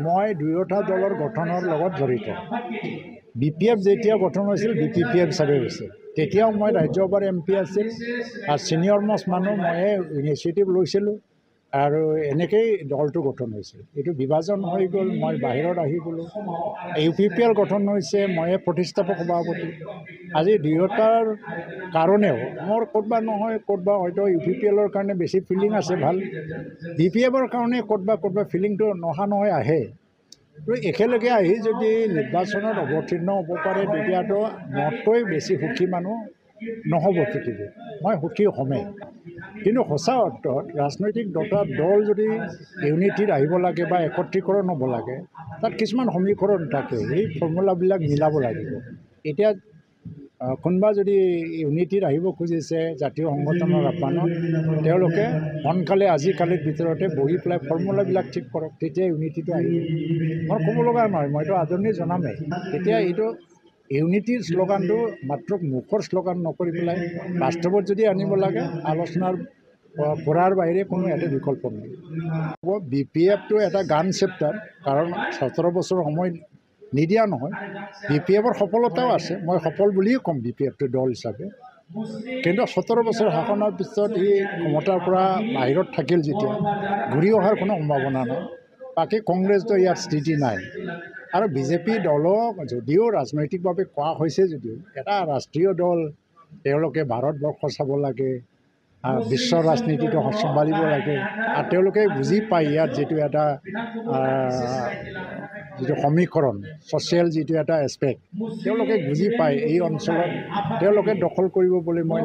মই দুয়োটা দলৰ গঠনৰ লগত জড়িত। BPF যেতিয়া গঠন হৈছিল BPPF হিচাপে হৈছিল, তেতিয়াও মই ৰাজ্যসভাৰ MP আছিল আৰু ছিনিয়ৰ মষ্ট মানুহ ময়ে ইনিচিয়েটিভ লৈছিলোঁ আৰু এনেকেই দলটো গঠন হৈছিল। এইটো বিভাজন হৈ গ'ল, মই বাহিৰত আহি গ'লোঁ। UPPL গঠন হৈছে, ময়ে প্ৰতিষ্ঠাপক সভাপতি। আজি দুয়োটাৰ কাৰণেও মোৰ ক'তবা নহয় ক'তবা হয়তো UPPLৰ কাৰণে বেছি ফিলিং আছে ভাল, BPFৰ কাৰণে ক'তবা ফিলিংটো নহা নহয় আহে। তো একেলগে আহি যদি নিৰ্বাচনত অৱতীৰ্ণ হ'ব পাৰে তেতিয়াতো মোতকৈ বেছি সুখী মানুহ নহ'ব পৃথিৱীত। মই সুখী হ'মেই। কিন্তু সঁচা অৰ্থত ৰাজনৈতিক দল যদি ইউনিটিত আহিব লাগে বা একত্ৰীকৰণ হ'ব লাগে, তাত কিছুমান সমীকৰণ থাকে, এই ফৰ্মুলাবিলাক মিলাব লাগিব। এতিয়া কোনোবা যদি ইউনিটিত আহিব খুজিছে জাতীয় সংগঠনৰ আহ্বানত, তেওঁলোকে সোনকালে আজিকালিৰ ভিতৰতে বহি পেলাই ফৰ্মুলাবিলাক ঠিক কৰক, তেতিয়া ইউনিটিটো আহিব। মই ক'ব লগা নহয়, মইতো আদৰণি জনামেই। তেতিয়া এইটো ইউনিটিৰ শ্লোগানটো মাত্ৰ মুখৰ শ্লোগান নকৰি পেলাই বাস্তৱত যদি আনিব লাগে, আলোচনাৰ কৰাৰ বাহিৰে কোনো এটা বিকল্প নাই। BPFটো এটা গান চেপ্টাৰ, কাৰণ 17 বছৰ সময় নিদিয়া নহয়। BPFৰ সফলতাও আছে, মই সফল বুলিয়ে ক'ম BPFটো দল হিচাপে। কিন্তু 17 বছৰ শাসনৰ পিছত ই ক্ষমতাৰ পৰা বাহিৰত থাকিল যেতিয়া, ঘূৰি অহাৰ কোনো সম্ভাৱনা নাই। বাকী কংগ্ৰেছটো ইয়াত স্থিতি নাই। আৰু BJP দলক যদিও ৰাজনৈতিকভাৱে কোৱা হৈছে যদিও এটা ৰাষ্ট্ৰীয় দল, তেওঁলোকে ভাৰতবৰ্ষ চাব লাগে, বিশ্ব ৰাজনীতিটো চম্ভালিব লাগে, আৰু তেওঁলোকে বুজি পায় ইয়াত যিটো এটা যিটো সমীকৰণ, ছ'চিয়েল যিটো এটা এছপেক্ট, তেওঁলোকে বুজি পায় এই অঞ্চলত তেওঁলোকে দখল কৰিব বুলি মই